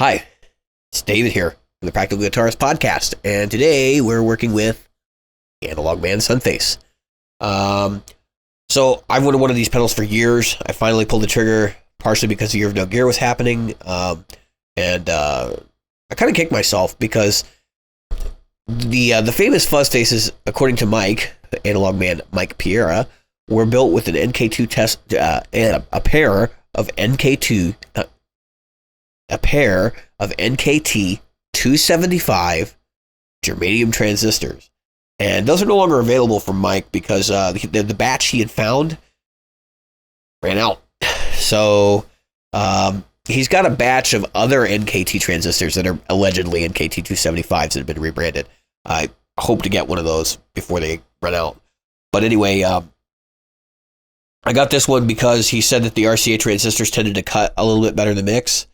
Hi, it's David here from the Practical Guitarist podcast, and today we're working with Analog Man Sunface. So I've wanted one of these pedals for years. I finally pulled the trigger, partially because the Year of No Gear was happening, and I kind of kicked myself because the famous fuzz faces, according to Mike, Analog Man Mike Piera, were built with an NK2 test, a pair of NKT 275 germanium transistors. And those are no longer available from Mike because the batch he had found ran out. So he's got a batch of other NKT transistors that are allegedly NKT 275s that have been rebranded. I hope to get one of those before they run out. But anyway, I got this one because he said that the RCA transistors tended to cut a little bit better in the mix.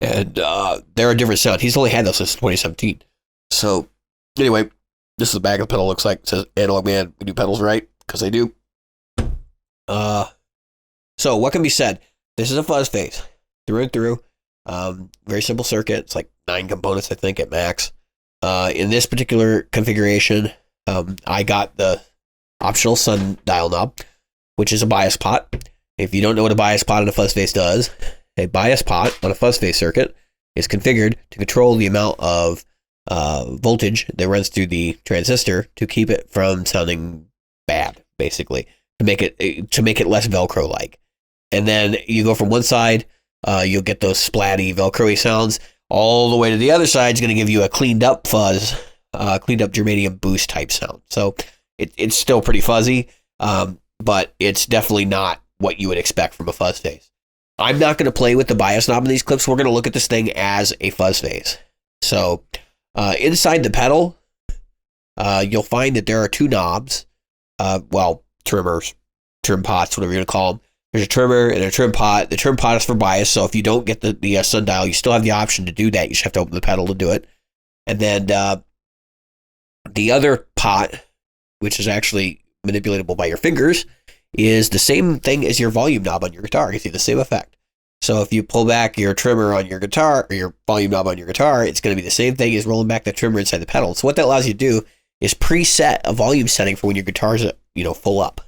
And they're a different sound. He's only had those since 2017. So, anyway, this is the back of the pedal. Looks like it says Analog Man, we do pedals right, because they do. So, what can be said? This is a fuzz face, through and through. Very simple circuit. It's like 9 components, I think, at max. In this particular configuration, I got the optional sundial knob, which is a bias pot. If you don't know what a bias pot in a fuzz face does, a bias pot on a fuzz face circuit is configured to control the amount of voltage that runs through the transistor to keep it from sounding bad, basically, to make it less Velcro-like. And then you go from one side, you'll get those splatty, Velcro-y sounds. All the way to the other side is going to give you a cleaned up fuzz, cleaned up germanium boost type sound. So it's still pretty fuzzy, but it's definitely not what you would expect from a fuzz face. I'm not going to play with the bias knob in these clips. We're going to look at this thing as a fuzz face. So inside the pedal, you'll find that there are 2 knobs, trimmers, trim pots, whatever you're going to call them. There's a trimmer and a trim pot. The trim pot is for bias, so if you don't get the sundial, you still have the option to do that. You just have to open the pedal to do it. And then the other pot, which is actually manipulatable by your fingers, is the same thing as your volume knob on your guitar. You see the same effect. So if you pull back your trimmer on your guitar, or your volume knob on your guitar, it's going to be the same thing as rolling back the trimmer inside the pedal. So what that allows you to do is preset a volume setting for when your guitar's full up.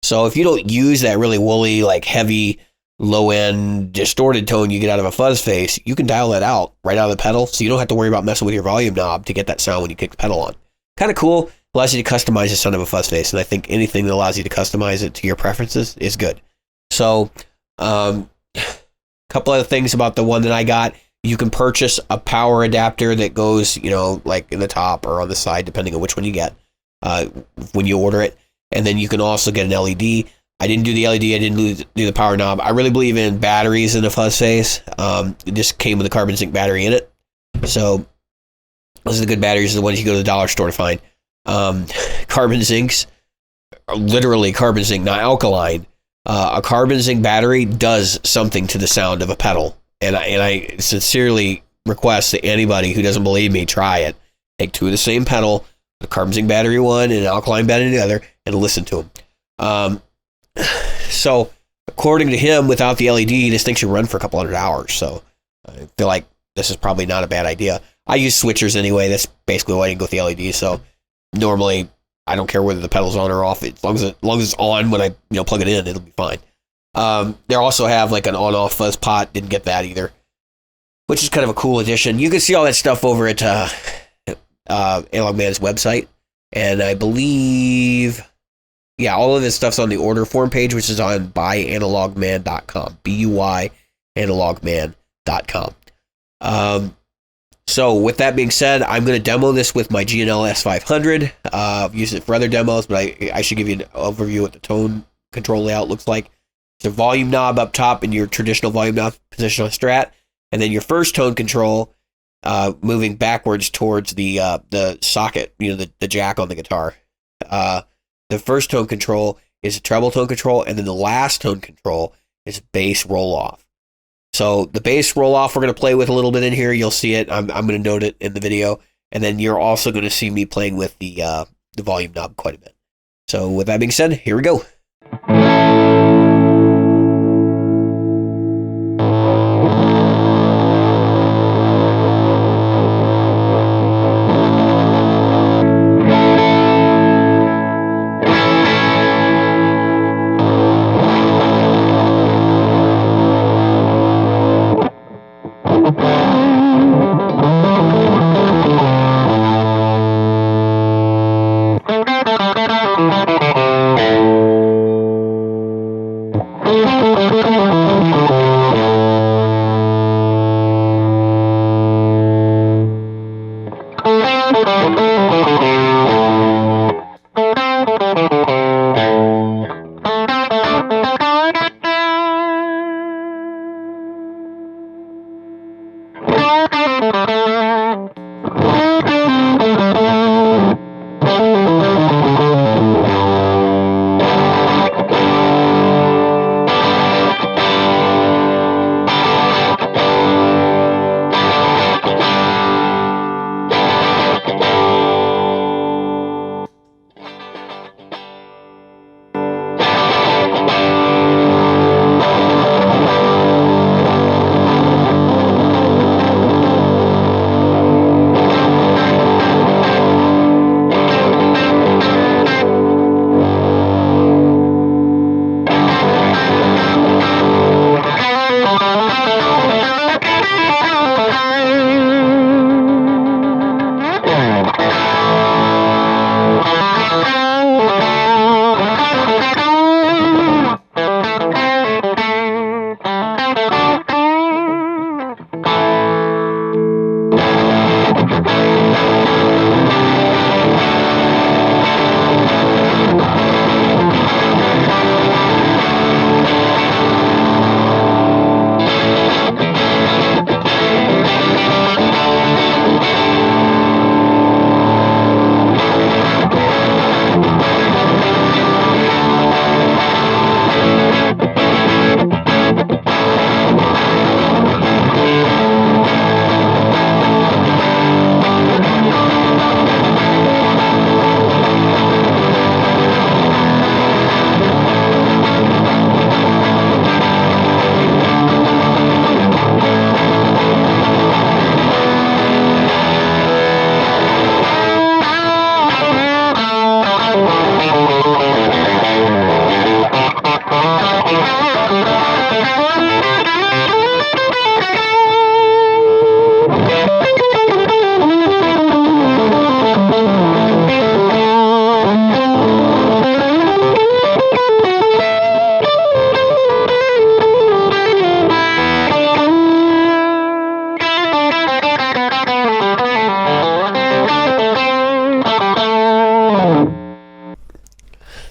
So if you don't use that really woolly, like heavy, low-end, distorted tone you get out of a fuzz face, you can dial that out right out of the pedal, so you don't have to worry about messing with your volume knob to get that sound when you kick the pedal on. Kind of cool. Allows you to customize the sound of a fuzz face, and I think anything that allows you to customize it to your preferences is good. So, a couple other things about the one that I got. You can purchase a power adapter that goes, like in the top or on the side, depending on which one you get when you order it. And then you can also get an LED. I didn't do the LED. I didn't do the power knob. I really believe in batteries in a fuzz face. It just came with a carbon zinc battery in it. So, those are the good batteries, the ones you go to the dollar store to find. Carbon zincs are literally carbon zinc, not alkaline. A carbon zinc battery does something to the sound of a pedal, and I sincerely request that anybody who doesn't believe me try it. Take 2 of the same pedal, a carbon zinc battery one and an alkaline battery the other, and listen to them. So according to him, without the LED, this thing should run for a couple hundred hours. So I feel like this is probably not a bad idea. I use switchers anyway. That's basically why I didn't go with the LED. So normally, I don't care whether the pedal's on or off. As long as it's on when I plug it in, it'll be fine. They also have like an on-off fuzz pot. Didn't get that either, which is kind of a cool addition. You can see all that stuff over at Analog Man's website, and I believe, all of this stuff's on the order form page, which is on buyanalogman.com. BUY analogman.com. So with that being said, I'm going to demo this with my G&L S500. I've used it for other demos, but I should give you an overview of what the tone control layout looks like. It's a volume knob up top in your traditional volume knob position on Strat, and then your first tone control moving backwards towards the socket, the jack on the guitar. The first tone control is a treble tone control, and then the last tone control is bass roll-off. So the bass roll-off we're going to play with a little bit in here. You'll see it. I'm going to note it in the video. And then you're also going to see me playing with the volume knob quite a bit. So with that being said, here we go.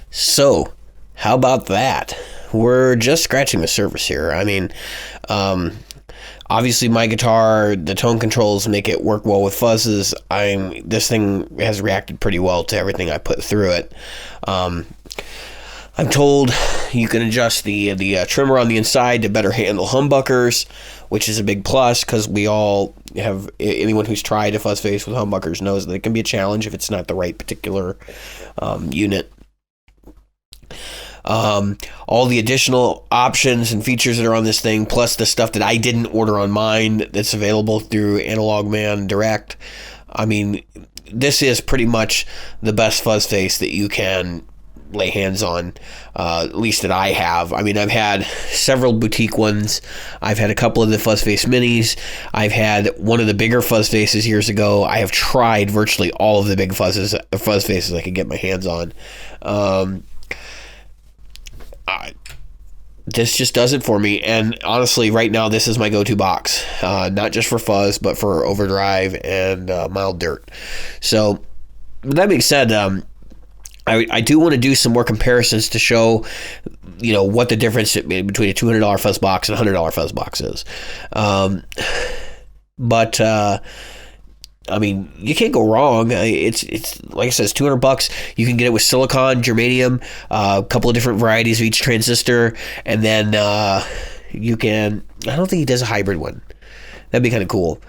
So, how about that? We're just scratching the surface here. I mean, obviously my guitar, the tone controls make it work well with fuzzes. This thing has reacted pretty well to everything I put through it. I'm told you can adjust the trimmer on the inside to better handle humbuckers, which is a big plus because we all have, anyone who's tried a fuzz face with humbuckers knows that it can be a challenge if it's not the right particular unit. All the additional options and features that are on this thing, plus the stuff that I didn't order on mine that's available through Analog Man Direct. I mean, this is pretty much the best fuzz face that you can lay hands on, at least that I have. I mean, I've had several boutique ones. I've had a couple of the fuzz face minis. I've had one of the bigger fuzz faces years ago. I have tried virtually all of the big fuzz faces I could get my hands on. This just does it for me, and honestly, right now, this is my go-to box, not just for fuzz, but for overdrive and mild dirt. So, with that being said, I do want to do some more comparisons to show, what the difference between a $200 fuzz box and a $100 fuzz box is. But I mean, you can't go wrong. It's like I said, it's $200. You can get it with silicon, germanium, a couple of different varieties of each transistor, and then you can. I don't think he does a hybrid one. That'd be kind of cool.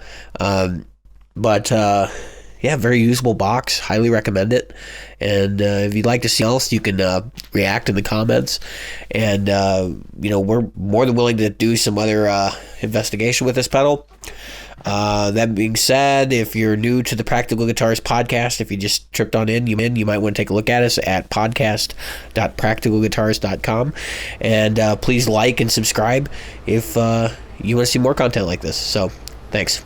But yeah, very usable box. Highly recommend it. And if you'd like to see else, you can react in the comments. And we're more than willing to do some other investigation with this pedal. That being said, if you're new to the Practical Guitarist podcast, if you just tripped on in, you might want to take a look at us at podcast.practicalguitarist.com. And please like and subscribe if you want to see more content like this. So, thanks.